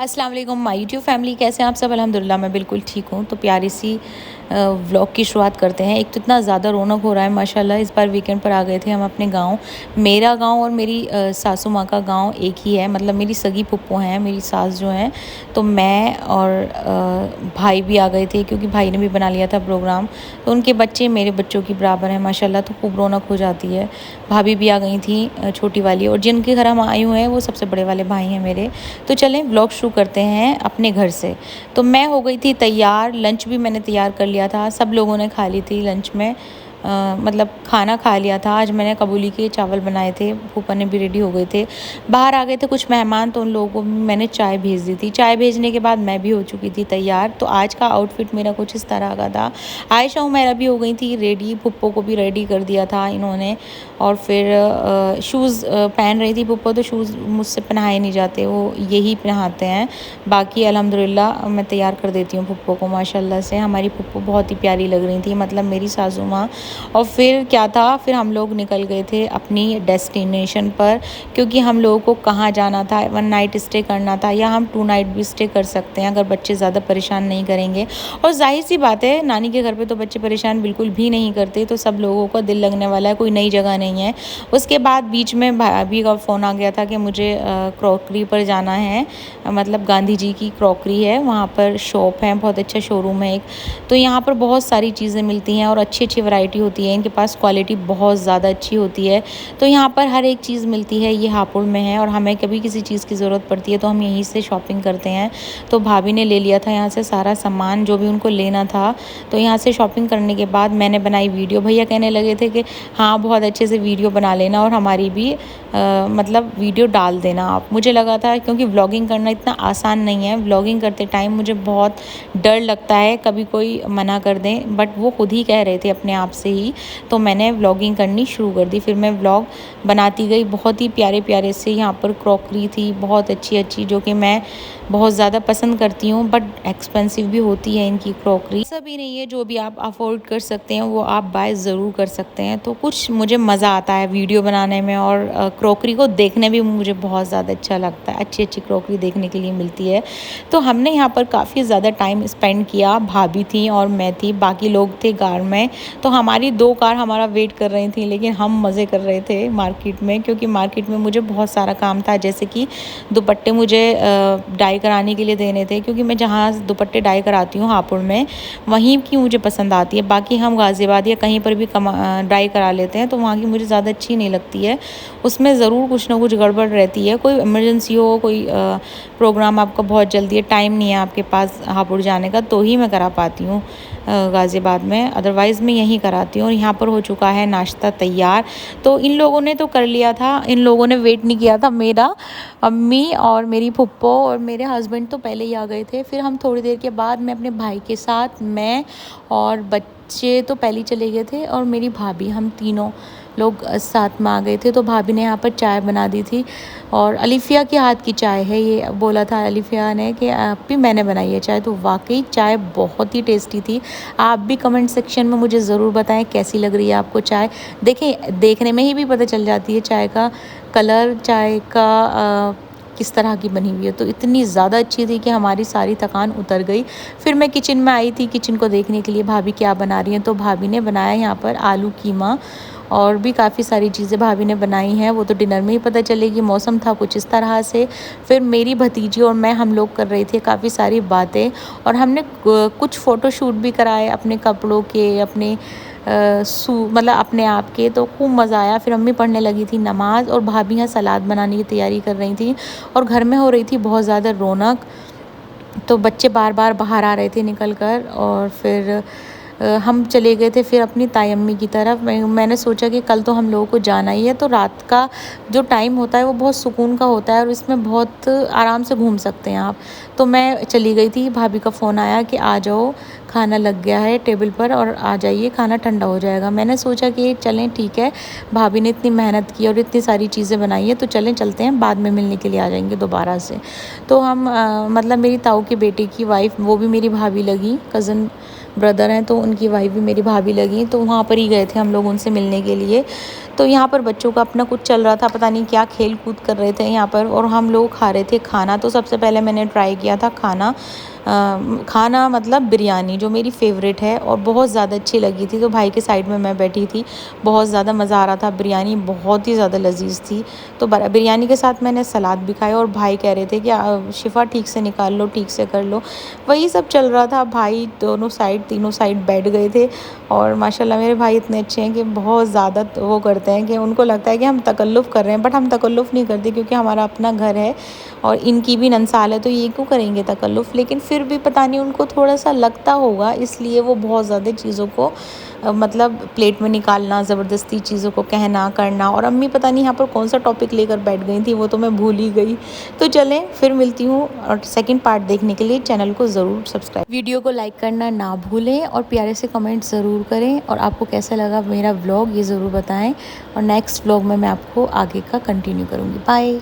अस्सलाम वालेकुम my YouTube family, कैसे हैं आप सब। अल्हम्दुलिल्लाह मैं बिल्कुल ठीक हूँ। तो प्यारी सी व्लॉग की शुरुआत करते हैं। एक तो इतना ज़्यादा रौनक हो रहा है माशाल्लाह। इस बार वीकेंड पर आ गए थे हम अपने गांव। मेरा गांव और मेरी सासू माँ का गांव एक ही है, मतलब मेरी सगी पुप्पो हैं, मेरी सास जो हैं। तो मैं और भाई भी आ गए थे क्योंकि भाई ने भी बना लिया था प्रोग्राम। तो उनके बच्चे मेरे बच्चों की बराबर हैं माशाल्लाह, तो खूब रौनक हो जाती है। भाभी भी आ गई थी छोटी वाली, और जिनके घर हम आए हुए हैं वो सबसे बड़े वाले भाई हैं मेरे। तो चलें व्लॉग शुरू करते हैं अपने घर से। तो मैं हो गई थी तैयार, लंच भी मैंने तैयार कर लिया था, सब लोगों ने खा ली थी लंच में। मतलब खाना खा लिया था। आज मैंने कबूली के चावल बनाए थे, फूफा ने भी रेडी हो गए थे। बाहर आ गए थे कुछ मेहमान, तो उन लोगों को मैंने चाय भेज दी थी। चाय भेजने के बाद मैं भी हो चुकी थी तैयार। तो आज का आउटफिट मेरा कुछ इस तरह का था। आयशा उमैरा भी हो गई थी रेडी, पुप्पो को भी रेडी कर दिया था इन्होंने। और फिर शूज़ पहन रही थी पुप्पो, तो शूज़ मुझसे पहनाए नहीं जाते, वो यही पहनाते हैं। बाकी अल्हम्दुलिल्लाह मैं तैयार कर देती हूँ पुप्पो को माशाल्लाह से। हमारी पुप्पो बहुत ही प्यारी लग रही थी, मतलब मेरी सासू माँ। और फिर क्या था, फिर हम लोग निकल गए थे अपनी डेस्टिनेशन पर, क्योंकि हम लोगों को कहाँ जाना था, 1 नाइट स्टे करना था, या हम 2 नाइट भी स्टे कर सकते हैं अगर बच्चे ज़्यादा परेशान नहीं करेंगे। और जाहिर सी बात है, नानी के घर पे तो बच्चे परेशान बिल्कुल भी नहीं करते, तो सब लोगों को दिल लगने वाला है, कोई नई जगह नहीं है। उसके बाद बीच में भाभी का फ़ोन आ गया था कि मुझे क्रॉकरी पर जाना है, मतलब गांधी जी की क्रॉकरी है, वहाँ पर शॉप है, बहुत अच्छा शोरूम है एक। तो यहाँ पर बहुत सारी चीज़ें मिलती हैं और अच्छी अच्छी वैरायटी होती है, इनके पास क्वालिटी बहुत ज़्यादा अच्छी होती है। तो यहाँ पर हर एक चीज़ मिलती है। ये हापुड़ में है, और हमें कभी किसी चीज़ की ज़रूरत पड़ती है तो हम यहीं से शॉपिंग करते हैं। तो भाभी ने ले लिया था यहाँ से सारा सामान जो भी उनको लेना था। तो यहाँ से शॉपिंग करने के बाद मैंने बनाई वीडियो। भैया कहने लगे थे कि हाँ बहुत अच्छे से वीडियो बना लेना और हमारी भी मतलब वीडियो डाल देना आप। मुझे लगा था, क्योंकि व्लॉगिंग करना इतना आसान नहीं है, व्लॉगिंग करते टाइम मुझे बहुत डर लगता है कभी कोई मना कर दें, बट वो खुद ही कह रहे थे अपने आप से ही। तो मैंने व्लॉगिंग करनी शुरू कर दी। फिर मैं व्लॉग बनाती गई। बहुत ही प्यारे प्यारे से यहाँ पर क्रॉकरी थी, बहुत अच्छी अच्छी, जो कि मैं बहुत ज़्यादा पसंद करती हूँ, बट एक्सपेंसिव भी होती है इनकी क्रॉकरी। ऐसा भी नहीं है, जो भी आप अफोर्ड कर सकते हैं वो आप बाय ज़रूर कर सकते हैं। तो कुछ मुझे मज़ा आता है वीडियो बनाने में, और क्रॉकरी को देखने भी मुझे बहुत ज़्यादा अच्छा लगता है। अच्छी अच्छी क्रॉकरी देखने के लिए मिलती है। तो हमने यहाँ पर काफ़ी ज़्यादा टाइम स्पेंड किया। भाभी थी और मैं थी, बाकी लोग थे कार में। तो हमारी 2 कार हमारा वेट कर रही थी, लेकिन हम मज़े कर रहे थे मार्केट में, क्योंकि मार्केट में मुझे बहुत सारा काम था। जैसे कि दुपट्टे मुझे डाई कराने के लिए देने थे, क्योंकि मैं जहाँ दुपट्टे डाई कराती हूँ हापुड़ में, वहीं की मुझे पसंद आती है। बाकी हम गाज़ियाबाद या कहीं पर भी डाई करा लेते हैं, तो वहाँ की मुझे ज़्यादा अच्छी नहीं लगती है। उसमें ज़रूर कुछ ना कुछ गड़बड़ रहती है। कोई इमरजेंसी हो, कोई प्रोग्राम आपका बहुत जल्दी है, टाइम नहीं है आपके पास हापुड़ जाने का, तो ही मैं करा पाती हूँ गाज़ियाबाद में, अदरवाइज़ मैं यहीं कराती हूँ। और यहाँ पर हो चुका है नाश्ता तैयार। तो इन लोगों ने तो कर लिया था, इन लोगों ने वेट नहीं किया था मेरा। अम्मी और मेरी फुप्पो और मेरे हस्बैंड तो पहले ही आ गए थे। फिर हम थोड़ी देर के बाद, मैं अपने भाई के साथ, मैं और बच्चे तो पहले ही चले गए थे, और मेरी भाभी, हम तीनों लोग साथ में आ गए थे। तो भाभी ने यहाँ पर चाय बना दी थी, और अलिफिया के हाथ की चाय है, ये बोला था अलिफिया ने कि आप भी मैंने बनाई है चाय। तो वाकई चाय बहुत ही टेस्टी थी। आप भी कमेंट सेक्शन में मुझे ज़रूर बताएं कैसी लग रही है आपको चाय। देखें, देखने में ही भी पता चल जाती है चाय का कलर, चाय का किस तरह की बनी हुई है। तो इतनी ज़्यादा अच्छी थी कि हमारी सारी थकान उतर गई। फिर मैं किचन में आई थी, किचन को देखने के लिए भाभी क्या बना रही हैं। तो भाभी ने बनाया यहाँ पर आलू कीमा, और भी काफ़ी सारी चीज़ें भाभी ने बनाई हैं, वो तो डिनर में ही पता चलेगी। मौसम था कुछ इस तरह से। फिर मेरी भतीजी और मैं, हम लोग कर रहे थे काफ़ी सारी बातें, और हमने कुछ फ़ोटोशूट भी कराए अपने कपड़ों के, अपने मतलब अपने आप के। तो खूब मज़ा आया। फिर अम्मी पढ़ने लगी थी नमाज़, और भाभी यहाँ सलाद बनाने की तैयारी कर रही थी, और घर में हो रही थी बहुत ज़्यादा रौनक। तो बच्चे बार बार बाहर आ रहे थे निकल कर, और फिर हम चले गए थे फिर अपनी ताई अम्मी की तरफ। मैंने सोचा कि कल तो हम लोगों को जाना ही है, तो रात का जो टाइम होता है वो बहुत सुकून का होता है, और इसमें बहुत आराम से घूम सकते हैं आप। तो मैं चली गई थी। भाभी का फ़ोन आया कि आ जाओ, खाना लग गया है टेबल पर, और आ जाइए, खाना ठंडा हो जाएगा। मैंने सोचा कि चलें, ठीक है, भाभी ने इतनी मेहनत की और इतनी सारी चीज़ें बनाई है, तो चलते हैं, बाद में मिलने के लिए आ जाएंगे दोबारा से। तो हम मतलब मेरी ताऊ के बेटे की वाइफ, वो भी मेरी भाभी लगी, कज़न ब्रदर हैं, तो उनकी वाइफ भी मेरी भाभी लगी। तो वहाँ पर ही गए थे हम लोग उनसे मिलने के लिए। तो यहाँ पर बच्चों का अपना कुछ चल रहा था, पता नहीं क्या खेल कूद कर रहे थे यहाँ पर, और हम लोग खा रहे थे खाना। तो सबसे पहले मैंने ट्राई किया था खाना मतलब बिरयानी, जो मेरी फ़ेवरेट है और बहुत ज़्यादा अच्छी लगी थी। तो भाई के साइड में मैं बैठी थी, बहुत ज़्यादा मज़ा आ रहा था। बिरयानी बहुत ही ज़्यादा लजीज थी। तो बिरयानी के साथ मैंने सलाद भी खाया, और भाई कह रहे थे कि शिफ़ा ठीक से निकाल लो, ठीक से कर लो। वही सब चल रहा था। भाई दोनों साइड, तीनों साइड बैठ गए थे। और माशाल्लाह मेरे भाई इतने अच्छे हैं कि बहुत ज़्यादा वो करते हैं कि उनको लगता है कि हम तकल्लुफ़ कर रहे हैं, बट हम तकल्लुफ़ नहीं करते, क्योंकि हमारा अपना घर है और इनकी भी नंसाल है, तो ये क्यों करेंगे तकल्लुफ़। लेकिन फिर भी पता नहीं उनको थोड़ा सा लगता होगा, इसलिए वो बहुत ज़्यादा चीज़ों को मतलब प्लेट में निकालना, ज़बरदस्ती चीज़ों को कहना करना। और अम्मी पता नहीं यहाँ पर कौन सा टॉपिक लेकर बैठ गई थी, वो तो मैं भूल ही गई। तो चलें फिर मिलती हूँ, और सेकंड पार्ट देखने के लिए चैनल को ज़रूर सब्सक्राइब, वीडियो को लाइक करना ना भूलें, और प्यारे से कमेंट ज़रूर करें। और आपको कैसा लगा मेरा व्लॉग ये ज़रूर बताएं, और नेक्स्ट व्लॉग में मैं आपको आगे का कंटिन्यू करूँगी। बाय।